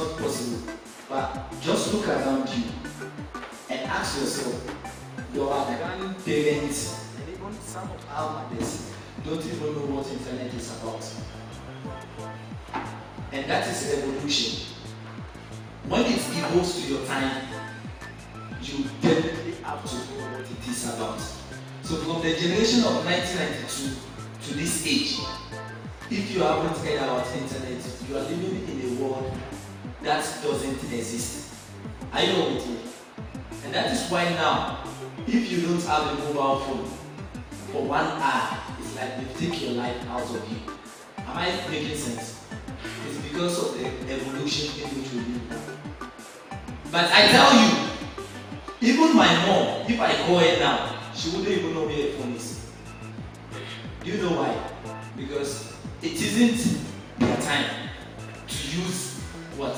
not possible. But just look around you and ask yourself, your grandparents and even some of our mothers don't even know what internet is about. And that is revolution. When it evolves to your time, you definitely have to know what it is about. So from the generation of 1992 to this age, if you haven't heard about internet, you are living in a world that doesn't exist. Are you with me? And that is why now, if you don't have a mobile phone for 1 hour, it's like they take your life out of you. Am I making sense? It's because of the evolution in which we live now. But I tell you, even my mom, if I call her now, she wouldn't even know where a phone is. Do you know why? Because it isn't their time to use what?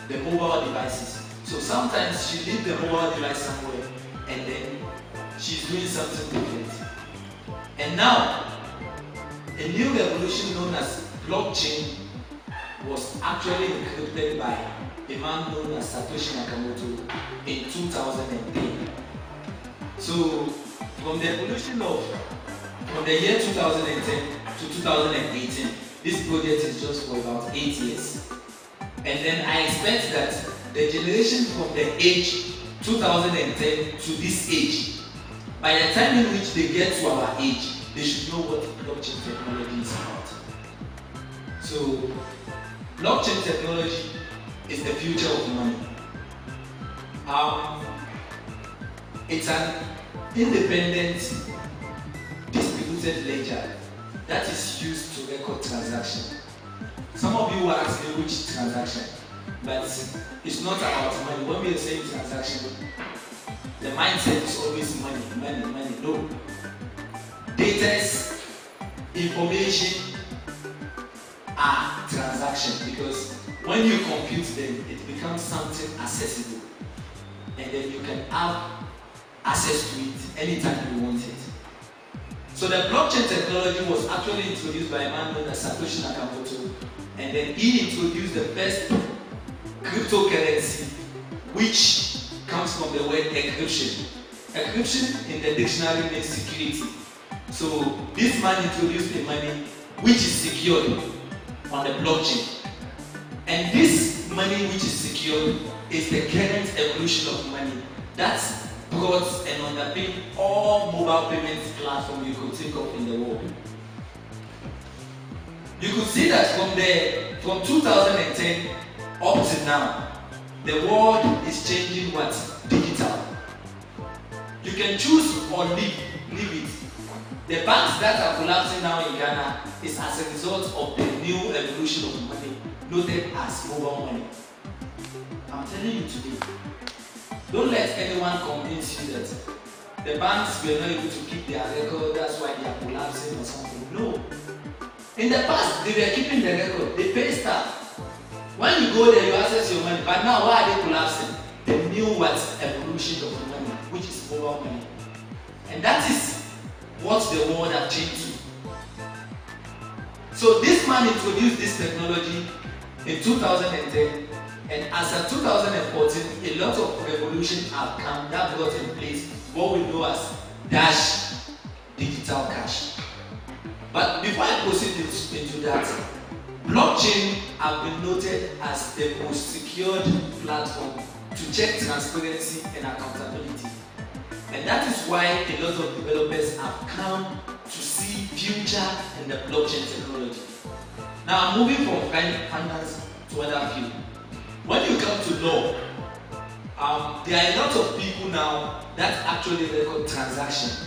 The mobile devices. So sometimes she leaves the mobile device somewhere and then she's doing something different. And now, a new revolution known as blockchain was actually encrypted by a man known as Satoshi Nakamoto in 2010. So from the evolution from the year 2010 to 2018, this project is just for about 8 years. And then I expect that the generation from the age 2010 to this age, by the time in which they get to our age, they should know what blockchain technology is about. So blockchain technology is the future of money. It's an independent distributed ledger that is used to record transactions. Some of you will ask me which transaction, but it's not about money. When we are saying transaction, the mindset is always money, money, money. No. Data, information are transactions because when you compute them, it becomes something accessible, and then you can have access to it anytime you want it. So the blockchain technology was actually introduced by a man known as Satoshi Nakamoto, and then he introduced the first cryptocurrency, which comes from the word encryption. Encryption in the dictionary means security. So this man introduced a money which is secured on the blockchain. And this money which is secured is the current evolution of money that's brought and underpin all mobile payment platforms you could think of in the world. You could see that from 2010 up to now, the world is changing what? Digital. You can choose or leave it. The banks that are collapsing now in Ghana is as a result of the new evolution of money, noted as mobile money. I'm telling you today, don't let anyone convince you that the banks were not able to keep their record, that's why they are collapsing or something. No. In the past, they were keeping the record. They pay staff. When you go there, you access your money. But now, why are they collapsing? The new evolution of the money, which is mobile money. And that is what the world has changed to. So this man introduced this technology in 2010, and as of 2014, a lot of revolutions have come that brought in place what we know as Dash digital cash. But before I proceed into that, blockchain have been noted as the most secured platform to check transparency and accountability. And that is why a lot of developers have come to see future in the blockchain technology. Now I'm moving from finance to other field. When you come to law, there are a lot of people now that actually record transaction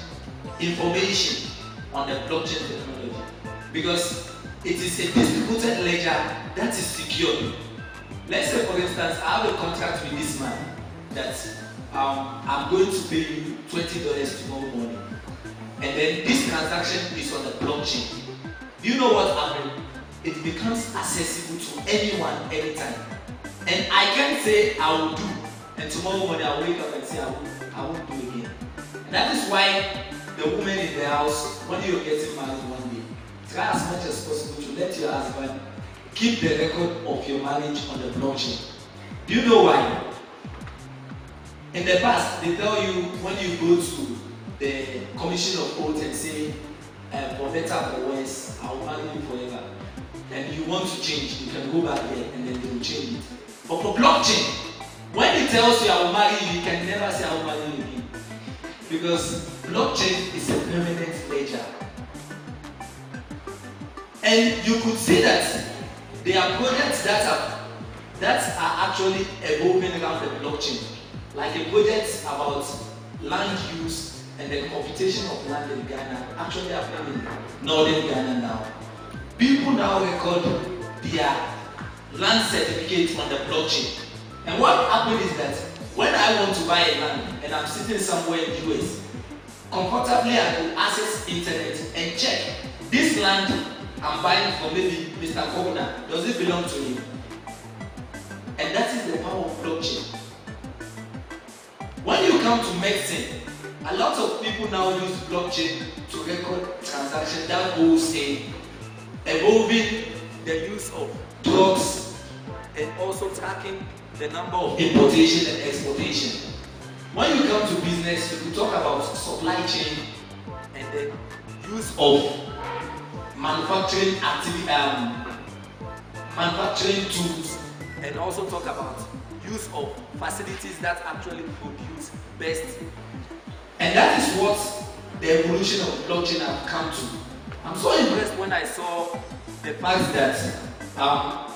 information on the blockchain technology because it is a distributed ledger that is secured. Let's say, for instance, I have a contract with this man that I'm going to pay you $20 tomorrow morning, and then this transaction is on the blockchain. Do you know what happened? It becomes accessible to anyone, anytime. And I can say I will do, and tomorrow morning I'll wake up and say I won't do again. And that is why the woman in the house, when you're getting married one day, try as much as possible to let your husband keep the record of your marriage on the blockchain. Do you know why? In the past, they tell you when you go to the commission of oath and say, for better or worse, I will marry you forever. And you want to change, you can go back there and then they will change it. But for blockchain, when it tells you I will marry you, you can never say I will marry you again. Because blockchain is a permanent ledger. And you could see that there are projects that are actually evolving around the blockchain. Like a project about land use and the computation of land in Ghana, actually happening in northern Ghana now. People now record their land certificate on the blockchain. And what happened is that when I want to buy a land and I'm sitting somewhere in the US, comfortably I could access internet and check this land I'm buying from maybe Mr. Kogna, does it belong to him? And that is the power of blockchain. When you come to medicine, a lot of people now use blockchain to record transactions that goes in evolving the use of drugs and also tracking the number of importation and exportation. When you come to business, you could talk about supply chain and the use of manufacturing manufacturing tools, and also talk about use of facilities that actually produce best. And that is what the evolution of blockchain have come to. I'm so impressed when I saw the fact that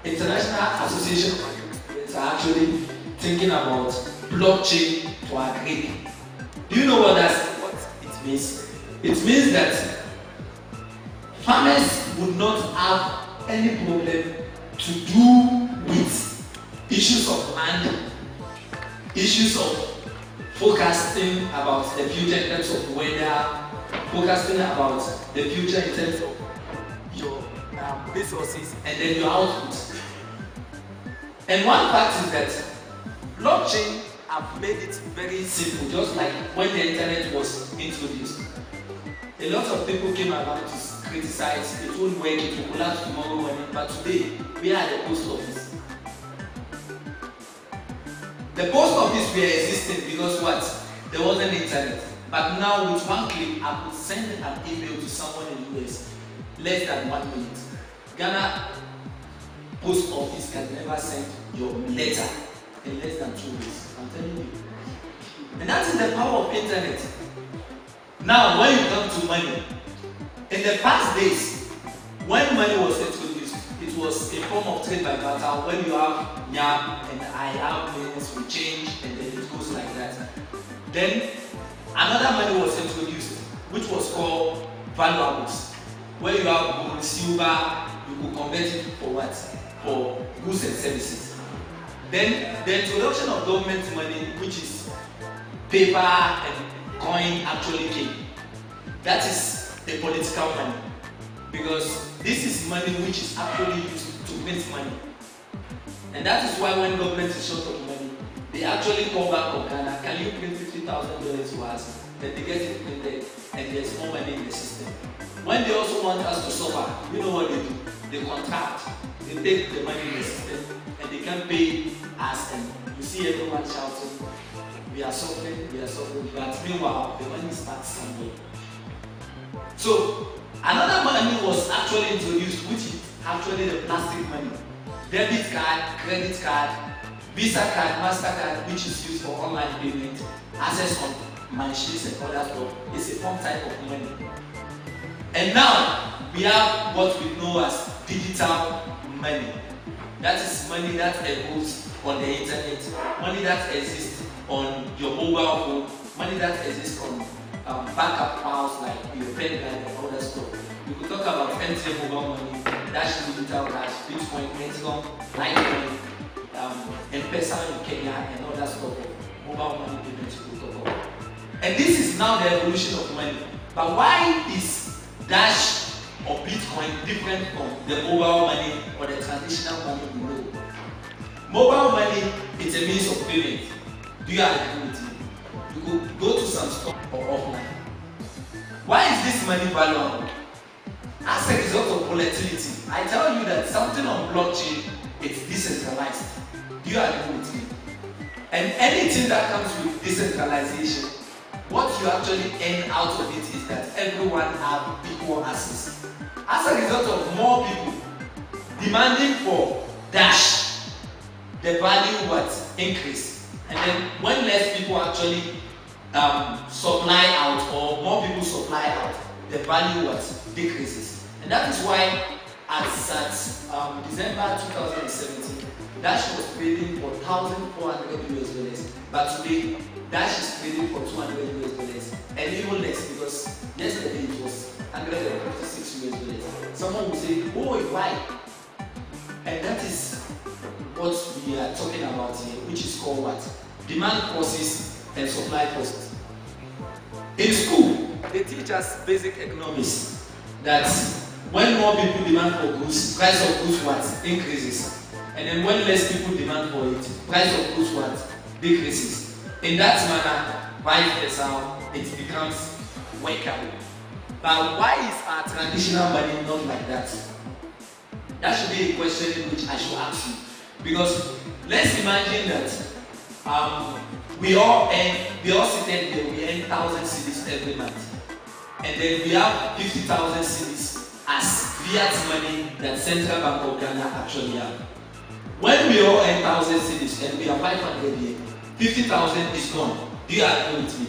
International Association of Agriculture are actually thinking about blockchain for agri. Do you know what it means? It means that farmers would not have any problem to do with issues of land, issues of forecasting about the future in terms of weather, forecasting about the future in terms of your resources and then your output. And one fact is that blockchain have made it very simple, just like when the internet was introduced. A lot of people came around to criticize, it won't work, it will collapse tomorrow morning, but today we are at the post office. The post office were existing because what? There wasn't internet. But now with one click, I could send an email to someone in the US less than 1 minute. Ghana post office can never send your letter in less than 2 weeks. I'm telling you. And that is the power of internet. Now, when you come to money, in the past days, when money was introduced, it was a form of trade by barter. When you have yam and I have millions, we change and then it goes like that. Then another money was introduced, which was called valuables, where you have gold, silver, you could convert it for what? For goods and services. Then the introduction of government money, which is paper and coin, actually came. That is the political money, because this is money which is actually used to print money. And that is why when government is short of money, they actually call Bank of Ghana, can you print $50,000 to us? Then they get it printed and there's more money in the system. When they also want us to suffer, you know what they do? They contract, they take the money in the system and they can pay us, and you see everyone shouting, we are suffering, but meanwhile the money starts somewhere. So another money was actually introduced, which is actually the plastic money. Debit card, credit card, Visa card, MasterCard, which is used for online payment, access on machines and other stuff. It's a fun type of money. And now we have what we know as digital money. That is money that evolves on the internet, money that exists on your mobile phone, money that exists on backup files like your pen drive and other stuff. We could talk about MTN mobile money, Dash Digital Cash, Bitcoin, Ethereum, Litecoin, M-Pesa in Kenya, and other stuff. Mobile money payments we could talk about. And this is now the evolution of money. But why is Dash or Bitcoin different from the mobile money or the traditional money we know? Mobile money is a means of payment. Do you agree with me? You could go to some store or offline. Why is this money valuable? As a result of volatility, I tell you that something on blockchain is decentralized. Do you agree with me? And anything that comes with decentralization, what you actually earn out of it is that everyone have equal access. As a result of more people demanding for Dash, the value was increased. And then when less people actually supply out, or more people supply out, the value was decreases. And that is why as at December 2017, Dash was trading for $1,400, but today Dash is trading for $200 and even less, because yesterday it was $156. Someone will say, oh, why? And that is what we are talking about here, which is called what? Demand forces and supply forces. In school, they teach us basic economics that when more people demand for goods, price of goods what? Increases. And then when less people demand for it, price of goods what? Decreases. In that manner, vice versa, it becomes workable. But why is our traditional money not like that? That should be a question which I should ask you. Because let's imagine that we all sit there, we earn 1,000 cedis every month. And then we have 50,000 cedis as fiat money that Central Bank of Ghana actually have. When we all earn 1,000 cedis and we are 500 here, 50,000 is gone. Do you agree with me?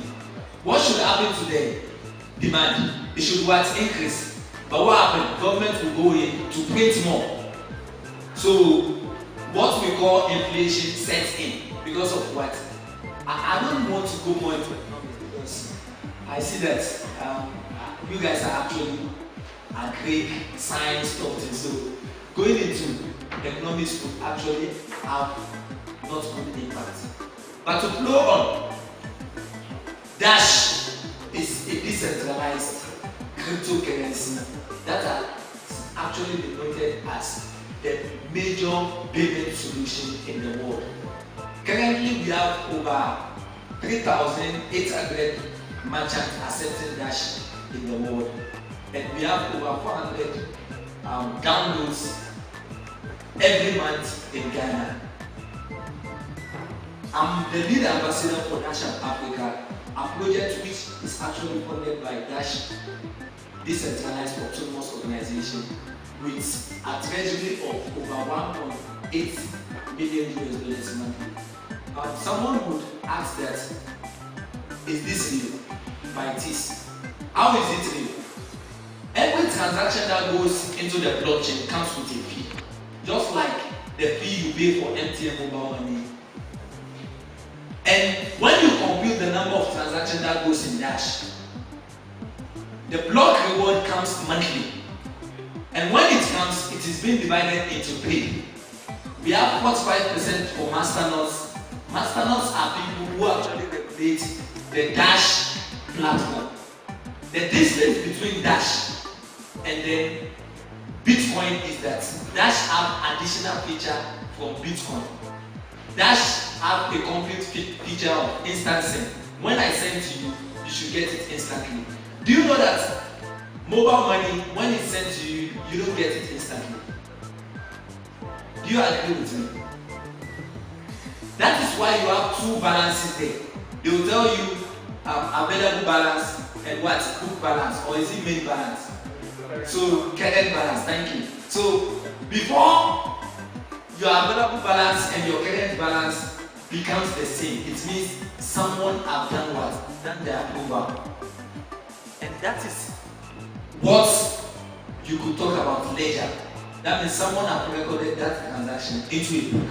What should happen to the demand? It should what? Increase. But what happened? Government will go in to print more. So what we call inflation sets in because of what? I don't want to go more into economics because I see that you guys are actually a Greek science stuff, so going into economics would actually have not good impact. But to flow on, Dash is a decentralized cryptocurrency that are actually denoted as the major payment solution in the world. Currently, we have over 3,800 merchants accepting Dash in the world, and we have over 400 downloads every month in Ghana. I'm the lead ambassador for Dash Africa, a project which is actually funded by Dash Decentralized Autonomous Organization with a treasury of over $1.8 million monthly. Someone would ask that, is this real? By this. How is it real? Every transaction that goes into the blockchain comes with a fee. Just like the fee you pay for MTN mobile money. And when you compute the number of transactions that goes in Dash, the block reward comes monthly. And when it comes, it is being divided into 3. We have 45% for masternodes. Masternodes are people who actually regulate the Dash platform. The distance between Dash and then Bitcoin is that Dash have additional feature from Bitcoin. Dash have a complete feature of instancing. When I send to you, you should get it instantly. Do you know that mobile money, when it's sent to you, you don't get it instantly? Do you agree with me? That is why you have 2 balances there. They will tell you available balance and what? Book balance, or is it main balance? So current balance, thank you. So before your available balance and your current balance becomes the same, it means someone have done what? Done the approval. And that is what you could talk about ledger. That means someone have recorded that transaction into a book.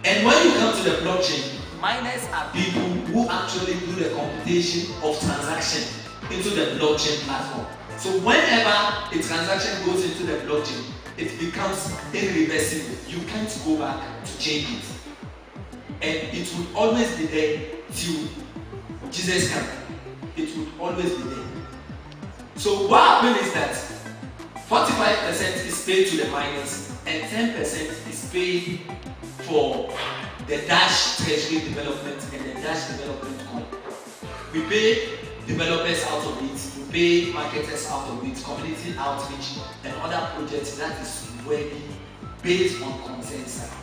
And when you come to the blockchain, miners are people who actually do the computation of transaction into the blockchain platform. So whenever a transaction goes into the blockchain, it becomes irreversible. You can't go back to change it. And it will always be there till Jesus comes. It will always be there. So what happens is that 45% is paid to the miners and 10% is paid for the Dash treasury development and the Dash development coin. We pay developers out of it, we pay marketers out of it, community outreach and other projects that is working based on consensus.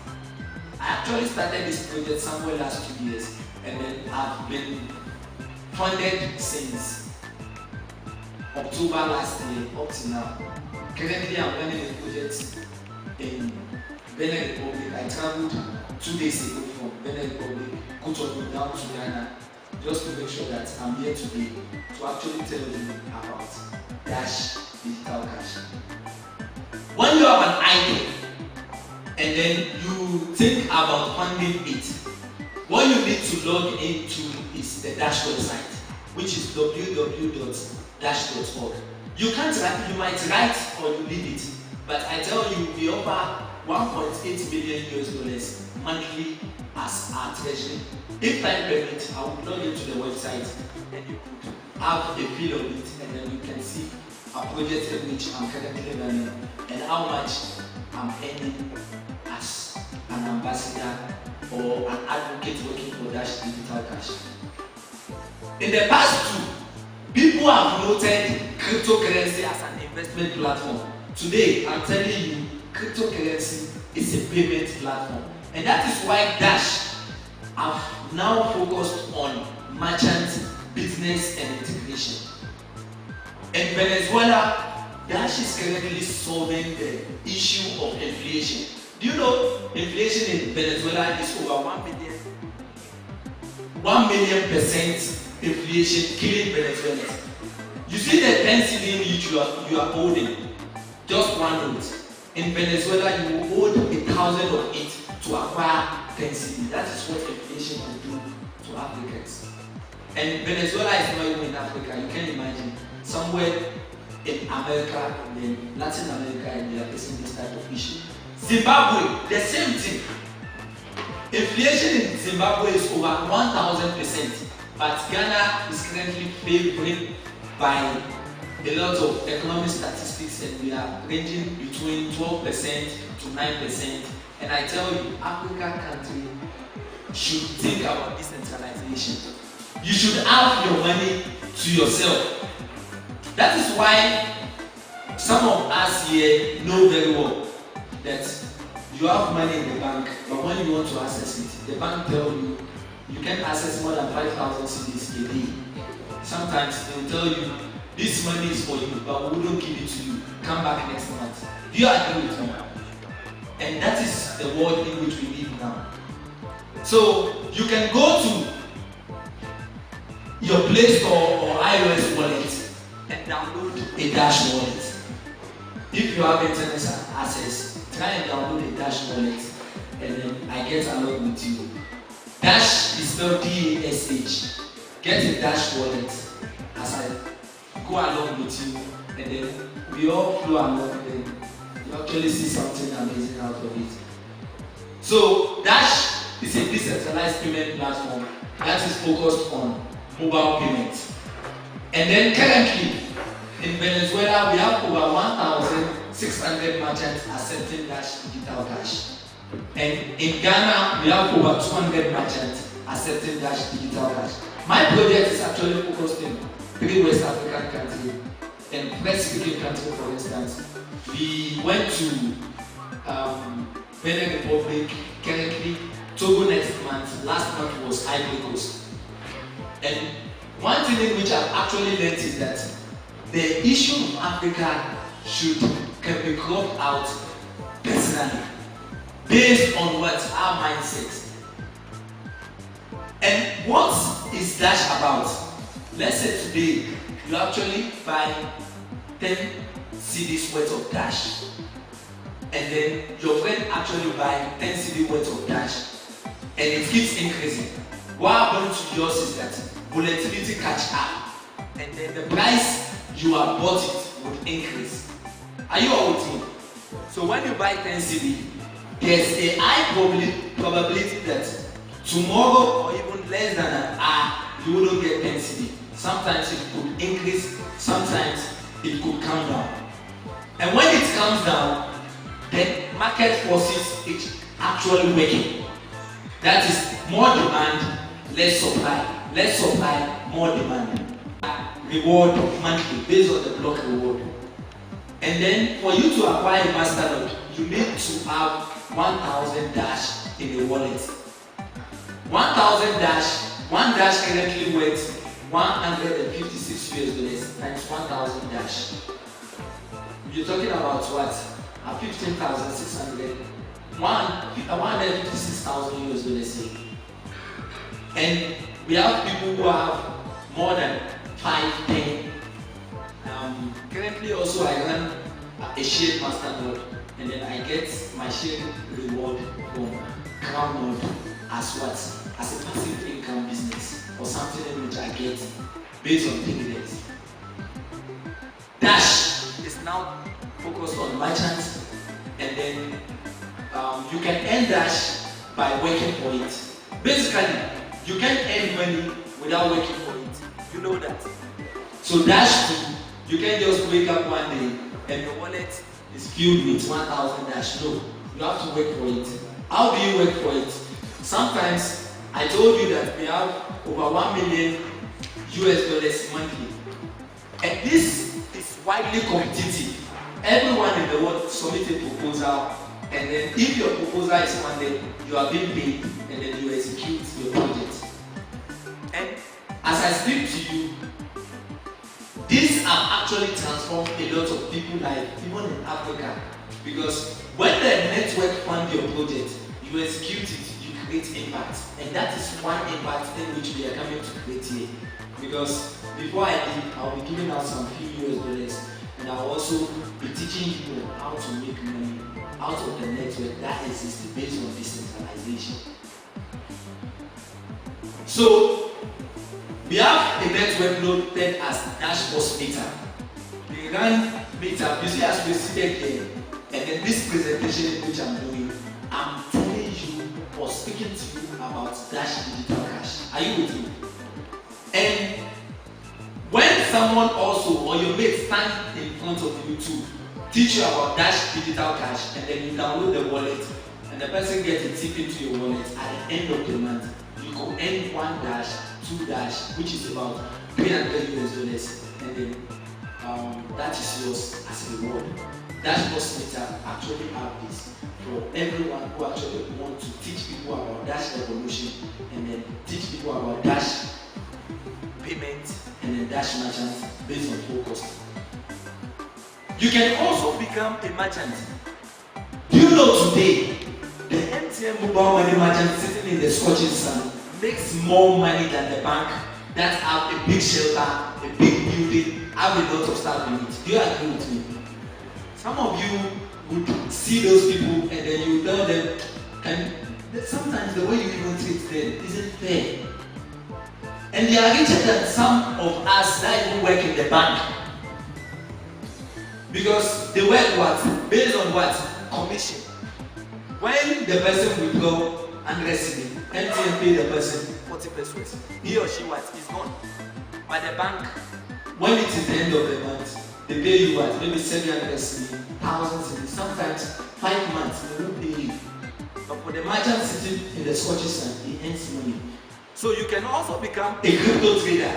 I actually started this project somewhere last 2 years, and then I've been funded since October last year up to now. Currently, I'm running a project in Benin Republic. I traveled 2 days ago from Benin Republic, Cotonou down to Ghana, just to make sure that I'm here today to actually tell you about Dash Digital Cash. When you have an idea and then you think about funding it, what you need to log into is the Dash website, which is www.dash.org. You might write or you leave it, but I tell you, we offer $1.8 million monthly as our treasury. If time permits, I will log into the website and you could have a feel of it, and then you can see a project in which I'm currently running and how much I'm earning as an ambassador or an advocate working for Dash Digital Cash. In the past two, people have noted cryptocurrency as an investment platform. Today, I'm telling you, cryptocurrency is a payment platform. And that is why Dash have now focused on merchant business and integration. In Venezuela, Dash is currently solving the issue of inflation. Do you know inflation in Venezuela is over 1 million% inflation killing Venezuelans? You see the 10 cedi you are holding, just one note. In Venezuela, you hold 1,000 of it to acquire 10 cedi. That is what inflation will do to Africans. And Venezuela is not even in Africa. You can imagine somewhere in America, in Latin America, and they are facing this type of issue. Zimbabwe, the same thing. Inflation in Zimbabwe is over 1,000%, but Ghana is currently favored by a lot of economic statistics, and we are ranging between 12% to 9%. And I tell you, African country should think about decentralization. You should have your money to yourself. That is why some of us here know very well that you have money in the bank, but when you want to access it, the bank tells you you can access more than 5,000 cedis a day. Sometimes they will tell you, this money is for you, but we don't give it to you. Come back next month. Do you agree with me? And that is the world in which we live now. So you can go to your Play Store or iOS wallet and download a Dash wallet. If you have internet access, try and download a Dash wallet, and then I get along with you. Dash is spelled D-A-S-H. Get a Dash wallet as I go along with you, and then we all flow along, and then you actually see something amazing out of it. So Dash is a decentralized payment platform that is focused on mobile payments. And then currently in Venezuela, we have over 1,600 merchants accepting Dash Digital Cash. And in Ghana, we have over 200 merchants accepting Dash Digital Cash. My project is actually focused in 3 West African countries. And French-speaking countries, for instance, we went to Benin Republic currently, Togo next month, last month was Ivory Coast. And one thing in which I've actually learned is that the issue of Africa can be cropped out personally, based on what our mindset. And what is Dash about? Let's say today you actually buy 10 cedis worth of Dash, and then your friend actually buy 10 cedi worth of Dash, and it keeps increasing. What happens to yours is that volatility catch up, and then the price you have bought it would increase. Are you all with me? So when you buy 10 cedi, there's a high probability that tomorrow or even less than an hour you wouldn't get 10 cedi. Sometimes it could increase, sometimes it could come down. And when it comes down, the market forces it actually working. That is more demand, less supply. Less supply, more demand. Reward monthly based on the block reward. And then for you to acquire a masternode, you need to have 1,000 Dash in a wallet. 1,000 dash, one dash currently worth $156 times 1,000 dash. You're talking about what? 15,600, $156,000. And we have people who have more than 5, 10. Currently also I run a shared masternode, and then I get my shared reward from CrownNode as what? As a passive income business or something in which I get based on dividends. Dash is now focused on merchants, and then you can earn Dash by working for it. Basically, you can't earn money without working for it. You know that. So Dash 2, you can't just wake up one day and your wallet is filled with 1,000 Dash. No, you have to work for it. How do you work for it? Sometimes I told you that we have over $1 million monthly, and this is widely competitive. Everyone in the world submit a proposal, and then if your proposal is funded, you are being paid, and then you execute your project. And as I speak to you, these have actually transformed a lot of people's life, even in Africa, because when the network fund your project, you execute it, you create impact, and that is one impact in which we are coming to create here. Because before I leave, I'll be giving out some few $, and I'll also be teaching you how to make money out of the network that exists based on decentralization. So we have a network loaded as Dashboss Meetup. We run Meetup. You see, as we seated here, and then this presentation which I'm doing, I'm telling you or speaking to you about Dash Digital Cash. Are you with me? And when someone also or your mate stand in front of you to teach you about Dash Digital Cash, and then you download the wallet, and the person gets a tip into your wallet at the end of the month, you can earn 1 dash, 2 dash, which is about $300, and then that is yours as a reward. Dashboss Meetup actually have this for everyone who actually want to teach people about Dash evolution, and then teach people about Dash payment, and then Dash merchants based on full cost. You can also become a merchant. Do you know today the MTN mobile money merchant sitting in the Scottish sun makes more money than the bank that have a big shelter, a big building, have a lot of staff in it? Do you agree with me? Some of you would see those people and then you tell them, and sometimes the way you even treat them isn't fair. And they are richer than some of us that even work in the bank. Because they work what? Based on what? Commission. When the person withdraw and receive, MTN pay the person 40 pesos. He or she what? Is gone. By the bank, when it is the end of the month, they pay you what? Maybe 700 cedi, 1,000 cedi, sometimes 5 months they won't pay you. But for the merchant sitting in the Scottish sun, he earns money. So you can also become a crypto trader.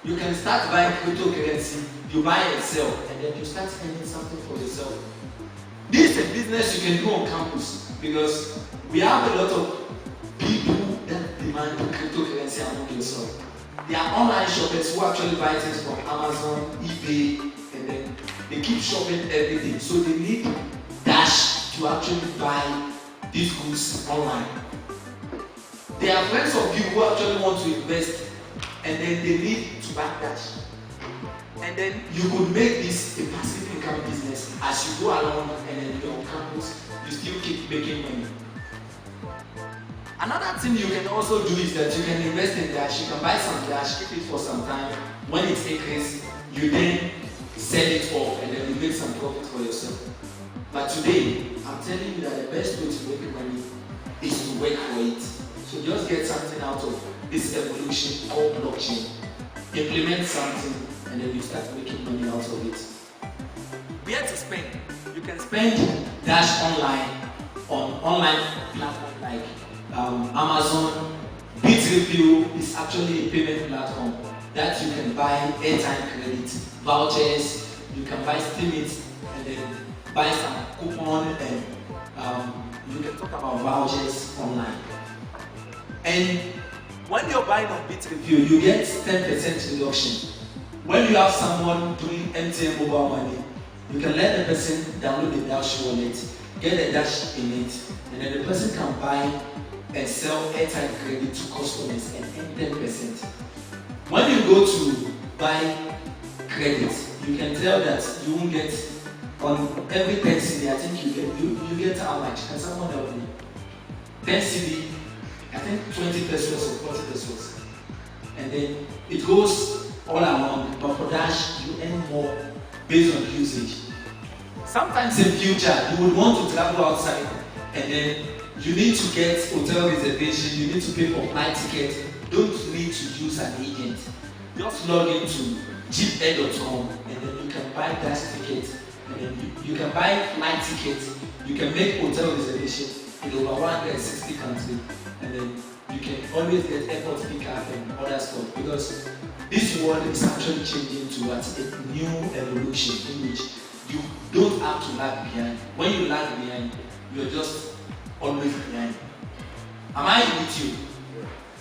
You can start buying cryptocurrency, you buy and sell, and then you start earning something for yourself. This is a business you can do on campus, because we have a lot of people that demand cryptocurrency among yourself. There are online shoppers who actually buy things from Amazon, eBay, and then they keep shopping every day. So they need Dash to actually buy these goods online. There are friends of you who actually want to invest, and then they need to buy Dash. And then you could make this a passive income business as you go along, and then you're on campus, you still keep making money. Another thing you can also do is that you can invest in Dash. You can buy some Dash, keep it for some time. When it increases, you then sell it off, and then you make some profit for yourself. But today, I'm telling you that the best way to make money is to work for it. So just get something out of this evolution called blockchain. Implement something, and then you start making money out of it. Where to spend? You can spend Dash online on online platforms like Amazon. Bitrefill is actually a payment platform that you can buy airtime credit, vouchers, you can buy Steemit, and then buy some coupon and You can talk about vouchers online. And when you're buying on BitReview, you get 10% reduction. When you have someone doing MTN mobile money, you can let the person download the Dash wallet, get a Dash in it, and then the person can buy and sell airtime credit to customers and earn 10%. When you go to buy credit, you can tell that you won't get on every 10 CD. I think you get how much? Can someone help me? 10 CD, I think 20 pesos or 40 pesos, and then it goes all around. But for Dash, you earn more based on usage. Sometimes in future, you would want to travel outside, and then you need to get hotel reservation, you need to pay for flight ticket. Don't need to use an agent. Just log into jeepair.com and then you can buy Dash tickets, and then you can buy flight tickets, you can make hotel reservation in over 160 countries, and then you can always get airport pickup and other stuff, because this world is actually changing towards a new evolution in which you don't have to lag behind. When you lag behind, you're just always behind. Am I with you?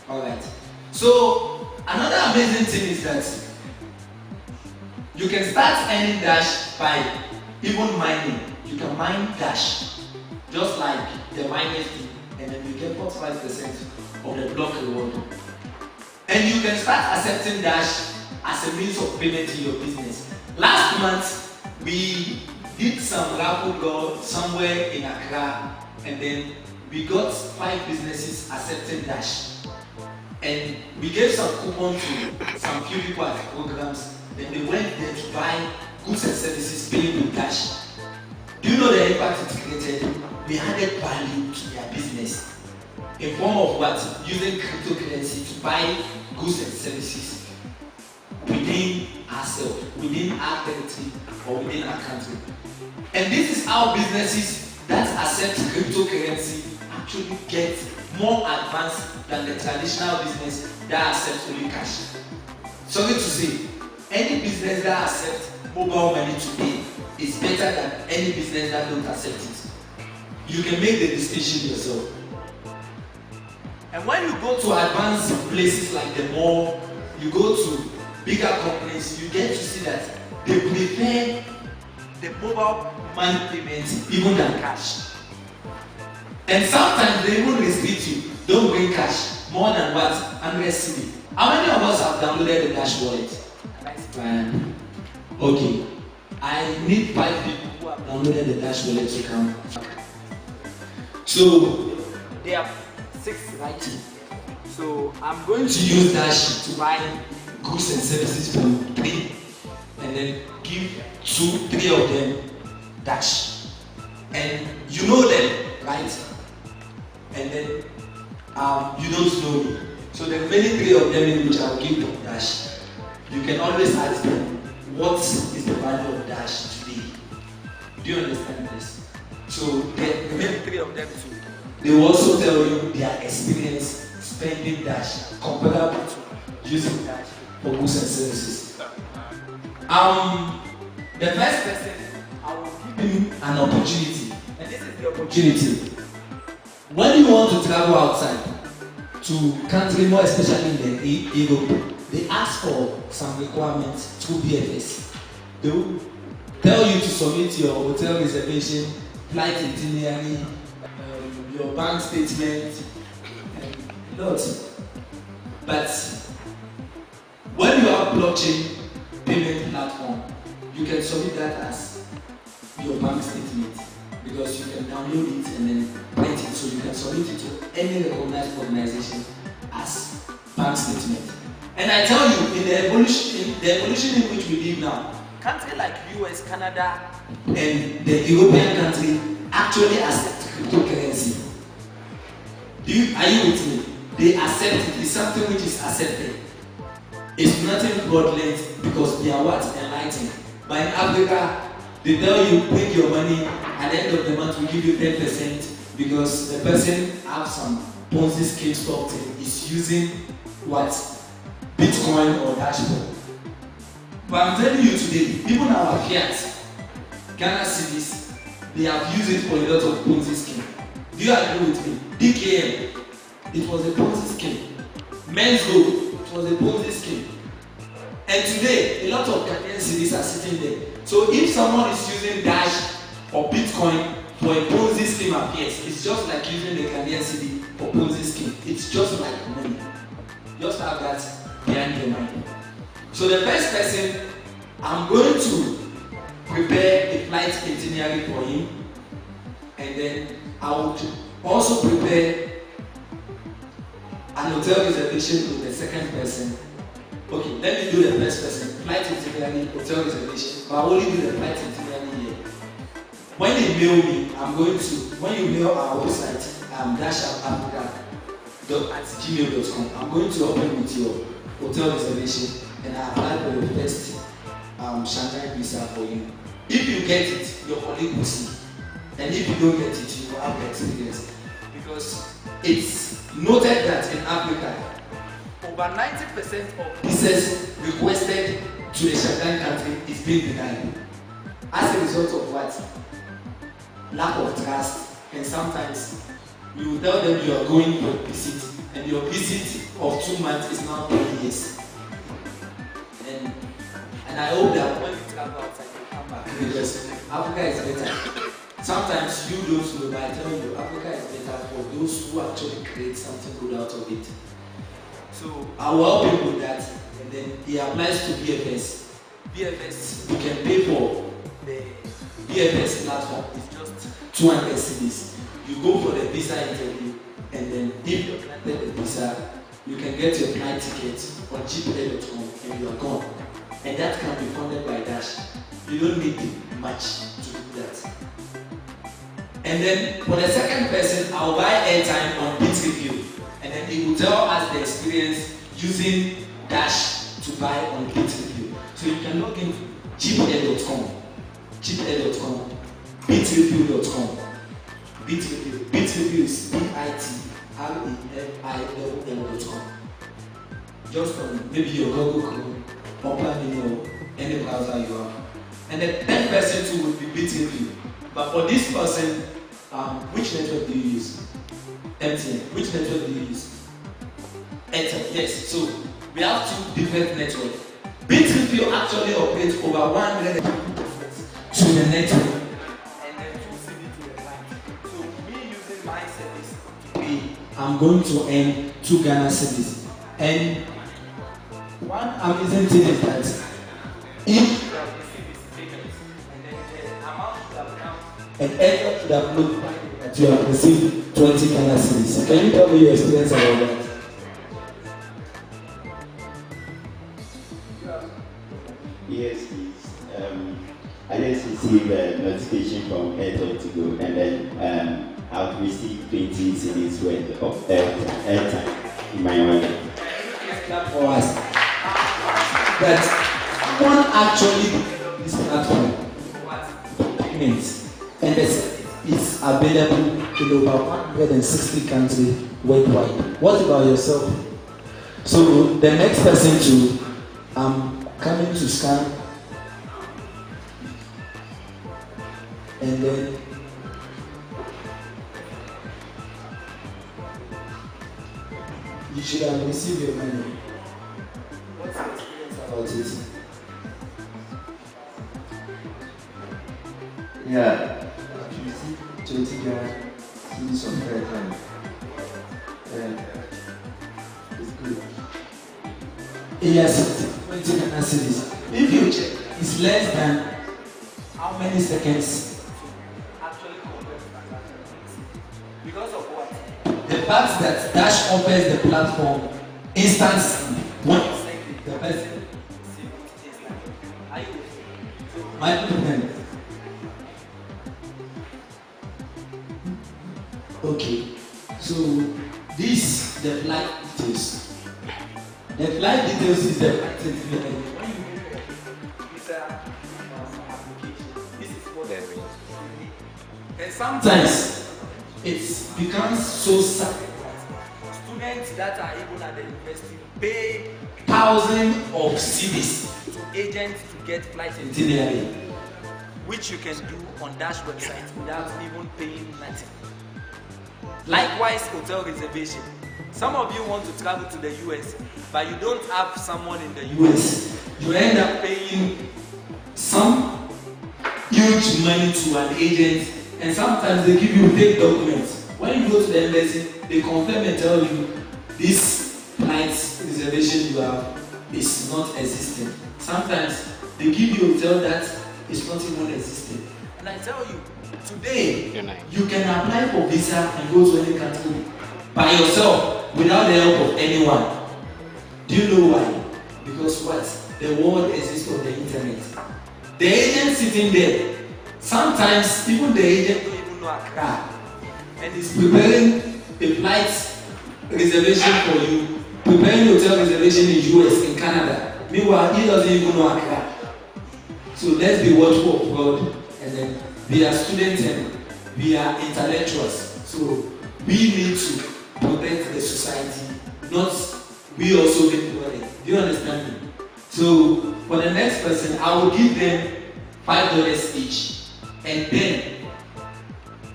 Alright. So another amazing thing is that you can start earning Dash by even mining. You can mine Dash, just like the miners do, and then you get 45% of the block reward. And you can start accepting Dash as a means of payment in your business. Last month, we did some raffle draw somewhere in Accra, and then we got 5 businesses accepting Dash. And we gave some coupon to some few people at programs, and they went there to buy goods and services paying with Dash. Do you know the impact it created? We added value to their business in form of what? Using cryptocurrency to buy goods and services within ourselves, within our territory, or within our country. And this is how businesses that accept cryptocurrency actually get more advanced than the traditional business that accepts only cash. Sorry to say, any business that accepts mobile money today is better than any business that don't accept it. You can make the distinction yourself. And when you go to advanced places like the mall, you go to bigger companies, you get to see that they prefer the mobile money payments even than cash. And sometimes they even restrict you. Don't bring cash more than what? 100 CD. How many of us have downloaded the Dash wallet? Okay. I need 5 people who have downloaded the Dash wallet to come. So there are 6 right. So I'm going to use Dash to buy goods and services for 3, and then give 2, 3 of them Dash. And you know them, right? And then you don't know me. So the remaining 3 of them in which I will give them Dash. You can always ask them, what is the value of Dash today? Do you understand this? So the remaining 3 of them too. They will also tell you their experience spending Dash comparable to using Dash for goods and services. The first person, I will give him an opportunity, and this is the opportunity. When you want to travel outside to country, more especially in the Europe, they ask for some requirements through BFS. They will tell you to submit your hotel reservation, flight itinerary, your bank statement, and lots. But when you have blockchain payment platform, you can submit that as your bank statement, because you can download it and then print it, so you can submit it to any recognized organization as bank statement. And I tell you, in the evolution in which we live now, countries like US, Canada, and the European country actually accept cryptocurrency. Are you with me? They accept it. It's something which is accepted. It's nothing fraudulent because they are what? Enlightened. But in Africa, they tell you, bring your money, at the end of the month we give you 10% because the person has some Ponzi scheme stock is using what? Bitcoin or Dashboard. But I'm telling you today, even our fiat, Ghana cedis, they have used it for a lot of Ponzi scheme. Do Do you agree with me? DKM, it was a Ponzi scheme. Men's Gold, it was a Ponzi scheme. And today, a lot of Ghanaian cedis are sitting there. So if someone is using Dash or Bitcoin for a Ponzi scheme appears, it's just like using the Ghanaian cedi for Ponzi scheme. It's just like money. Just have that behind your mind. So the first person, I'm going to prepare a flight itinerary for him, and then I would also prepare an hotel reservation to the second person. Okay, let me do the first person. Flight itinerary, hotel reservation. But I only do the flight itinerary here. When they mail me, I'm going to, when you mail our website, dashafrica@gmail.com, I'm going to open with your hotel reservation and I apply for your first Shanghai visa for you. If you get it, your colleague will see. And if you don't get it, you will have the experience. Because it's noted that in Africa, over 90% of visas requested to the Shanghai country is being denied. As a result of what? Lack of trust, and sometimes you tell them you are going for a visit, and your visit of 2 months is now 3 years. And I hope that when you travel outside, you come back, because Africa is better. Sometimes you don't know, but I tell you, Africa is better for those who actually create something good out of it. So I will help you with that, and then it applies to BFS. BFS, you can pay for the BFS platform. It's just 200 cedis. You go for the visa interview, and then if you granted the visa, you can get your flight ticket on gplay.com and you are gone. And that can be funded by Dash. You don't need much to do that. And then for the second person, I'll buy airtime on BitReview, and then it will tell us the experience using Dash to buy on BitReview. So you can log in to cheapair.com, bitreview.com. BitReview is BITREFILL.com. Just on maybe your Google Chrome, Opera Mini, any browser you have. And the third person too would be BitReview. But for this person, which network do you use? MTN. Which network do you use? Airtel. Yes. So we have 2 different networks. BitReview actually operates over 100% to the network, and then 2 cedi to the client. So me using my service to pay, I'm going to earn 2 Ghana cedis. And one amazing thing is that if you have received this payment, and then the amount you have now, and Airtel should have looked that you have received 20 Ghana cedis. Can you tell me your experience about that? Yes, please. I just received a notification from Airtel to go, and then I've received 20 cedis worth of airtime in my wallet. For us, that someone actually this platform payments, and the service is available in over 160 countries worldwide. What about yourself? So the next person to coming to scan, and then you should have received your money. What's your experience about it? Yeah, I've received 20 Ghana cedis of airtime. And it's good. Yes, 20 Ghana cedis. If you check, it's less than how many seconds? Actually, because of what? The fact that Dash offers the platform instantly. One second, the person see what it is like. Are you with me? My problem. Okay, so this the flight details. The flight details is the flight itinerary. When you make a visa application, this is what they mean. And sometimes it becomes so sad. Students that are even at the university pay thousands of cedis to agents to get flight itinerary, which you can do on Dash website without even paying nothing. Likewise, hotel reservation. Some of you want to travel to the US, but you don't have someone in the US. You end up paying some huge money to an agent, and sometimes they give you fake documents. When you go to the embassy, they confirm and tell you this flight reservation you have is not existing. Sometimes they give you a hotel that is not even existing. And I tell you, today you can apply for visa and go to any country by yourself without the help of anyone. Do you know why? Because what? The world exists on the internet. The agent sitting there, sometimes even the agent don't even know Accra, and is preparing a flight reservation for you, preparing hotel reservation in US, in Canada. Meanwhile, he doesn't even know Accra. So let's be watchful of God, and then we are students and we are intellectuals. So we need to protect the society, not we also get money. Do you understand me? So for the next person, I will give them $5 each. And then,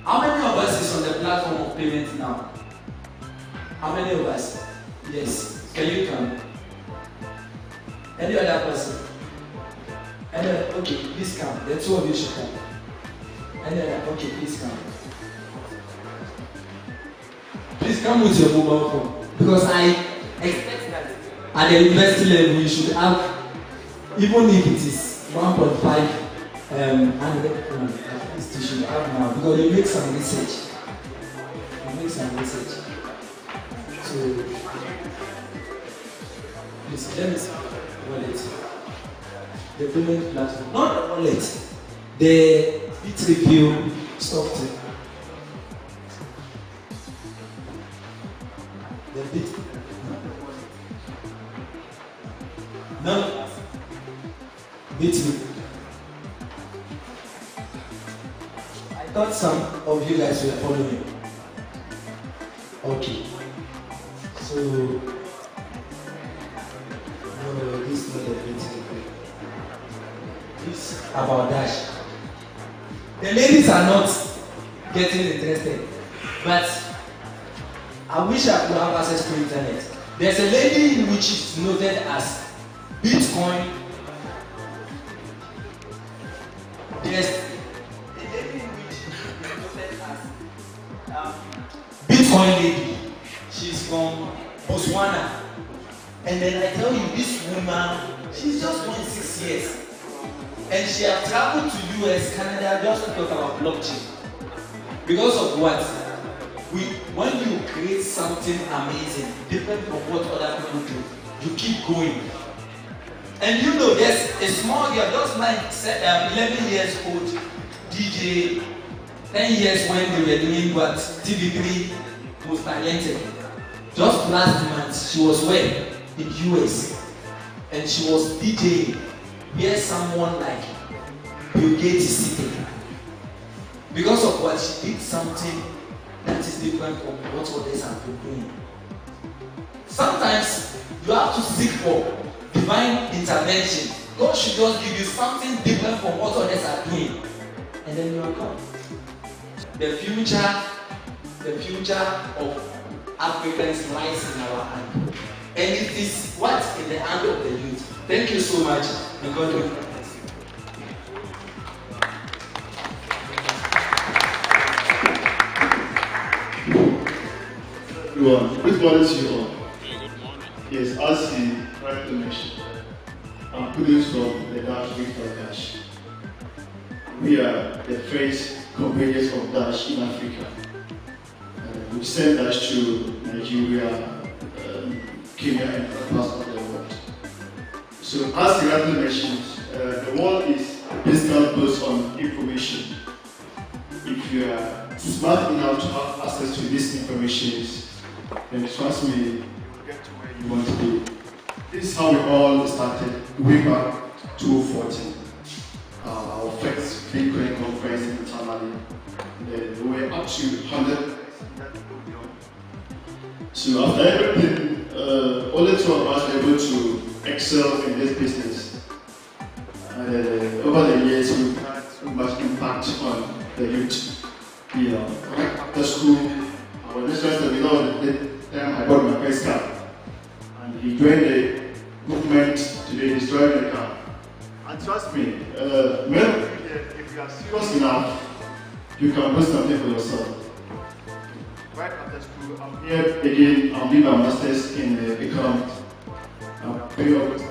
how many of us is on the platform of payment now? How many of us? Yes. Can you come? Any other person? Okay, please come. The two of you should come. Any other? Okay, please come. Please come with your mobile phone. Because I expect that at the university level you should have, even if it is 1.5 at least you should have now, because you make some research. So please let me see wallet. The payment platform, not the wallet, the BitReview software. The bit. No. BitReview. I thought some of you guys were following. Okay. So, no, this is not the BitReview. This is about Dash. The ladies are not getting interested, but I wish I could have access to internet. There's a lady which is noted as Bitcoin. There's a lady which is noted as Bitcoin lady. She's from Botswana. And then I tell you, this woman, she's just 26 years. And she has traveled to US, Canada just to talk about blockchain. Because of what? When you create something amazing, different from what other people do, you keep going. And you know, there's a small girl, just like 11 years old, DJ, 10 years when they were doing what? TV3 was talented. Just last month, she was where? In US. And she was DJing where someone like Bill Gates is sitting. Because of what? She did something that is different from what others have been doing. Sometimes you have to seek for divine intervention. God should just give you something different from what others are doing, and then you are gone. The future of Africans lies in our hand, and it is what in the hand of the youth. Thank you so much, and God will bless you. Everyone, good morning to you all. Yes, as the rightly mentioned, I'm putting from the Dash Victor Dash. We are the first conveyors of Dash in Africa. We send Dash to Nigeria, Kenya, and other parts of the world. So, as the rightly mentioned, the world is basically based on information. If you are smart enough to have access to this information, then trust me, you get to where you want to be. This is how we all started way back 2014. Our first Bitcoin conference internally. We were up to 100. So after everything, only two of us were able to excel in this business. Over the years, we've had much impact on the youth. After school, I was interested in all the time I bought my first car. And he joined the movement today, he's driving the car. And trust me, men, if you are serious enough, you can do something for yourself. Right after school, I'm here again, I'm doing my master's in economics. I'm paying almost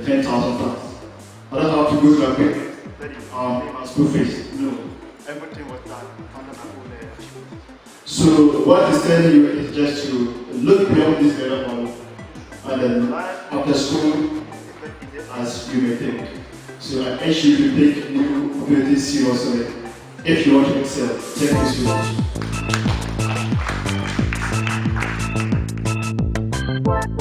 10,000 pounds. I don't have to go to a bank, pay my school fees. No, everything was done under my own achievement. So what he's telling you is just to look beyond this level level and then life after school as you may think. So I urge you to take new opportunities seriously if you want to excel. Thank you so much.